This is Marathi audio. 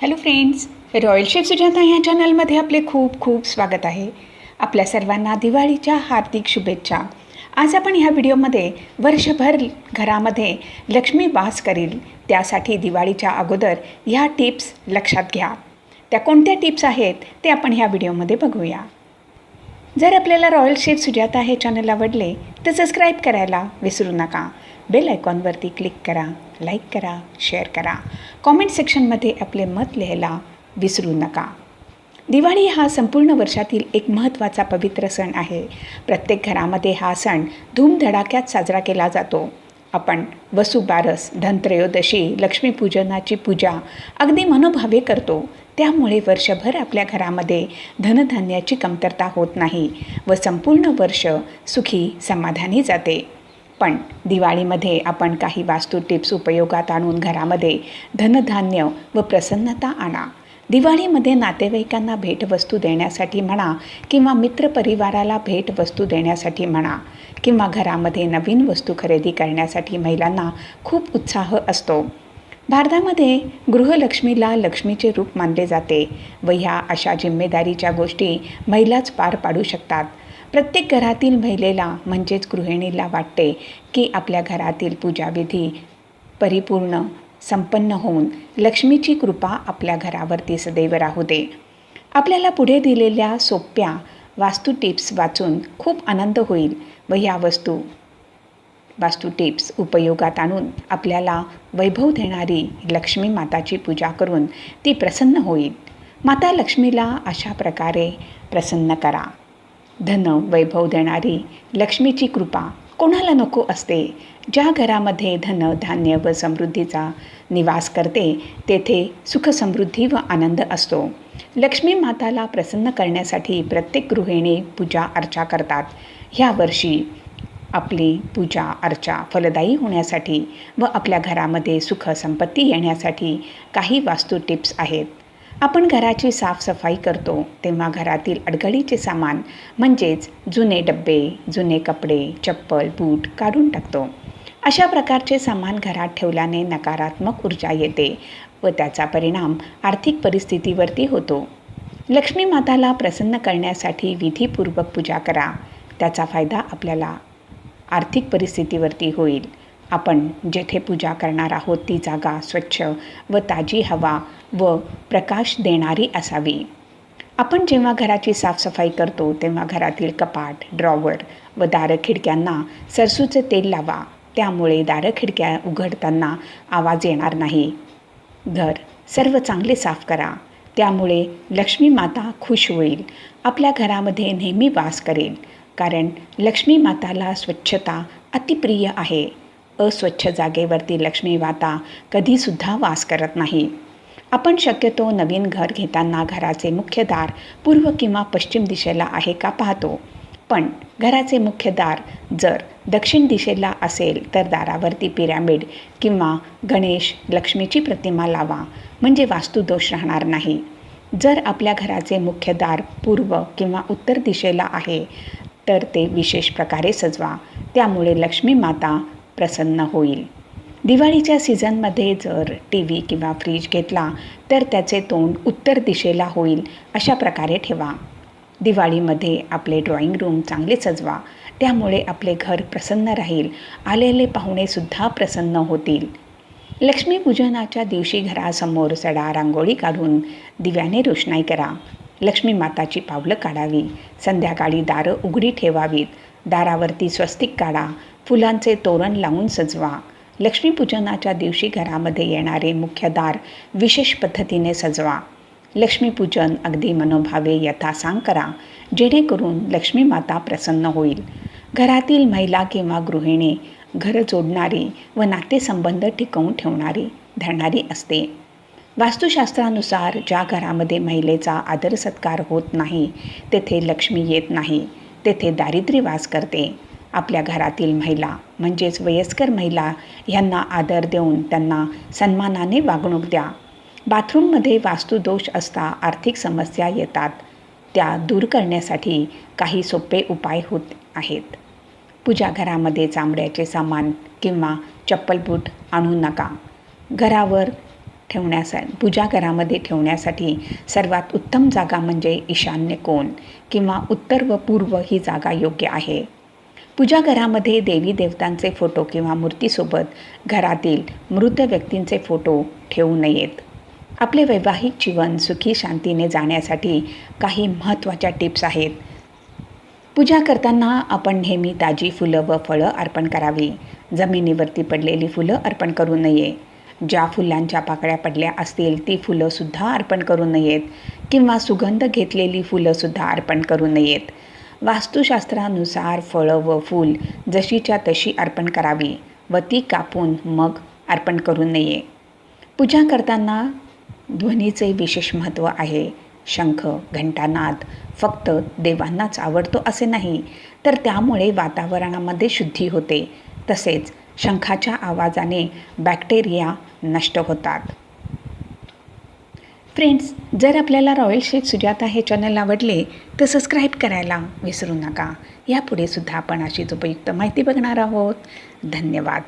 Hello friends, royal chef Sujata ह्या चॅनलमध्ये आपले खूप खूप स्वागत आहे. आपल्या सर्वांना दिवाळीच्या हार्दिक शुभेच्छा. आज आपण ह्या व्हिडिओमध्ये वर्षभर घरामध्ये लक्ष्मी वास करेल त्यासाठी दिवाळीच्या अगोदर ह्या टिप्स लक्षात घ्या. त्या कोणत्या टिप्स आहेत ते आपण ह्या व्हिडिओमध्ये बघूया. जर आपल्याला रॉयल शेफ सुजाता हे चॅनल आवडले तर सबस्क्राईब करायला विसरू नका. बेल आयकॉनवरती क्लिक करा, लाईक करा, शेअर करा. कॉमेंट सेक्शनमध्ये आपले मत लिहायला विसरू नका. दिवाळी हा संपूर्ण वर्षातील एक महत्त्वाचा पवित्र सण आहे. प्रत्येक घरामध्ये हा सण धूमधडाक्यात साजरा केला जातो. आपण वसुबारस, धनत्रयोदशी, लक्ष्मीपूजनाची पूजा अगदी मनोभावे करतो. त्यामुळे वर्षभर आपल्या घरामध्ये धनधान्याची कमतरता होत नाही व संपूर्ण वर्ष सुखी समाधानी जाते. पण दिवाळीमध्ये आपण काही वास्तू टिप्स उपयोगात आणून घरामध्ये धनधान्य व प्रसन्नता आणा. दिवाळीमध्ये नातेवाईकांना भेटवस्तू देण्यासाठी म्हणा किंवा मित्रपरिवाराला भेटवस्तू देण्यासाठी म्हणा किंवा घरामध्ये नवीन वस्तू खरेदी करण्यासाठी महिलांना खूप उत्साह असतो. भारतामध्ये गृहलक्ष्मीला लक्ष्मीचे रूप मानले जाते व ह्या अशा जिम्मेदारीच्या गोष्टी महिलाच पार पाडू शकतात. प्रत्येक घरातील महिलेला म्हणजेच गृहिणीला वाटते की आपल्या घरातील पूजाविधी परिपूर्ण संपन्न होऊन लक्ष्मीची कृपा आपल्या घरावरती सदैव राहू दे. आपल्याला पुढे दिलेल्या सोप्या वास्तू टिप्स वाचून खूप आनंद होईल व ह्या वास्तू टिप्स उपयोगात आणून आपल्याला वैभव देणारी लक्ष्मी माताची पूजा करून ती प्रसन्न होईल. माता लक्ष्मीला अशा प्रकारे प्रसन्न करा. धन वैभव देणारी लक्ष्मीची कृपा कोणाला नको असते. ज्या घरामध्ये धन धान्य व समृद्धीचा निवास करते तेथे सुख समृद्धी व आनंद असतो. लक्ष्मी माताला प्रसन्न करण्यासाठी प्रत्येक गृहिणी पूजा अर्चा करतात. ह्या वर्षी आपली पूजा अर्चा फलदायी होण्यासाठी व आपल्या घरामध्ये सुख संपत्ती येण्यासाठी काही वास्तू टिप्स आहेत. आपण घराची साफसफाई करतो तेव्हा घरातील अडगळीचे सामान म्हणजेच जुने डब्बे, जुने कपडे, चप्पल, बूट काढून टाकतो. अशा प्रकारचे सामान घरात ठेवल्याने नकारात्मक ऊर्जा येते व त्याचा परिणाम आर्थिक परिस्थितीवरती होतो. लक्ष्मी माताला प्रसन्न करण्यासाठी विधीपूर्वक पूजा करा. त्याचा फायदा आपल्याला आर्थिक परिस्थितीवरती होईल. आपण जेथे पूजा करणार आहोत ती जागा स्वच्छ व ताजी हवा व प्रकाश देणारी असावी. आपण जेव्हा घराची साफसफाई करतो तेव्हा घरातील कपाट, ड्रॉवर व दारं खिडक्यांना सरसूचे तेल लावा. त्यामुळे दारं खिडक्या उघडताना आवाज येणार नाही. घर सर्व चांगले साफ करा. त्यामुळे लक्ष्मी माता खुश होईल. आपल्या घरामध्ये नेहमी वास करेल. कारण लक्ष्मी माताला स्वच्छता अतिप्रिय आहे. अस्वच्छ जागेवरती लक्ष्मी माता कधीसुद्धा वास करत नाही. आपण शक्यतो नवीन घर घेताना घराचे मुख्य दार पूर्व किंवा पश्चिम दिशेला आहे का पाहतो. पण घराचे मुख्य दार जर दक्षिण दिशेला असेल तर दारावरती पिरॅमिड किंवा गणेश लक्ष्मीची प्रतिमा लावा, म्हणजे वास्तुदोष राहणार नाही. जर आपल्या घराचे मुख्य दार पूर्व किंवा उत्तर दिशेला आहे तर ते विशेष प्रकारे सजवा. त्यामुळे लक्ष्मी माता प्रसन्न होईल. दिवाळीच्या सीझनमध्ये जर TV किंवा फ्रीज घेतला तर त्याचे तोंड उत्तर दिशेला होईल अशा प्रकारे ठेवा. दिवाळीमध्ये आपले ड्रॉइंग रूम चांगले सजवा. त्यामुळे आपले घर प्रसन्न राहील. आलेले पाहुणेसुद्धा प्रसन्न होतील. लक्ष्मीपूजनाच्या दिवशी घरासमोर सडा रांगोळी काढून दिव्याने रोषणाई करा. लक्ष्मी माताची पावलं काढावी. संध्याकाळी दारं उघडी ठेवावीत. दारावरती स्वस्तिक काढा. फुलांचे तोरण लावून सजवा. लक्ष्मीपूजनाच्या दिवशी घरामध्ये येणारे मुख्य दार विशेष पद्धतीने सजवा. लक्ष्मीपूजन अगदी मनोभावे यथासांग करा, जेणेकरून लक्ष्मी माता प्रसन्न होईल. घरातील महिला किंवा गृहिणी घर जोडणारी व नातेसंबंध टिकवून धरणारी असते. वास्तुशास्त्रानुसार ज्या घरामध्ये महिलेचा आदर सत्कार होत नाही तेथे लक्ष्मी येत नाही, तेथे दारिद्र्य वास करते. आपल्या घरातील महिला म्हणजेच वयस्कर महिला ह्यांना आदर देऊन त्यांना सन्मानाने वागणूक द्या. बाथरूममध्ये वास्तुदोष असता आर्थिक समस्या येतात. त्या दूर करण्यासाठी काही सोपे उपाय होत आहेत. पूजा घरामध्ये चामड्याचे सामान किंवा चप्पल बूट आणू नका. घरावर पूजा घरामध्ये ठेवण्यासाठी सर्वात उत्तम जागा म्हणजे ईशान्य कोण किंवा उत्तर व पूर्व ही जागा योग्य आहे. पूजा घरामध्ये देवी देवतांचे फोटो किंवा मूर्तीसोबत घरातील मृत व्यक्तींचे फोटो ठेवू नयेत. आपले वैवाहिक जीवन सुखी शांतीने जाण्यासाठी काही महत्त्वाच्या टिप्स आहेत. पूजा करताना आपण नेहमी ताजी फुलं व फळं अर्पण करावी. जमिनीवरती पडलेली फुलं अर्पण करू नये. ज्या फुलांच्या पाकळ्या पडल्या असतील ती फुलंसुद्धा अर्पण करू नयेत किंवा सुगंध घेतलेली फुलंसुद्धा अर्पण करू नयेत. वास्तुशास्त्रानुसार फळं व फूल जशीच्या तशी अर्पण करावी व ती कापून मग अर्पण करू नये. पूजा करताना ध्वनीचे विशेष महत्त्व आहे. शंख, घंटानाद फक्त देवांनाच आवडतो असे नाही, तर त्यामुळे वातावरणामध्ये शुद्धी होते. तसेच शंखाच्या आवाजाने बॅक्टेरिया नष्ट होतात. फ्रेंड्स, जर आपल्याला रॉयल शेफ सुजाता हे चॅनल आवडले तर सबस्क्राईब करायला विसरू नका. यापुढे सुद्धा आपण अशीच उपयुक्त माहिती बघणार आहोत. धन्यवाद.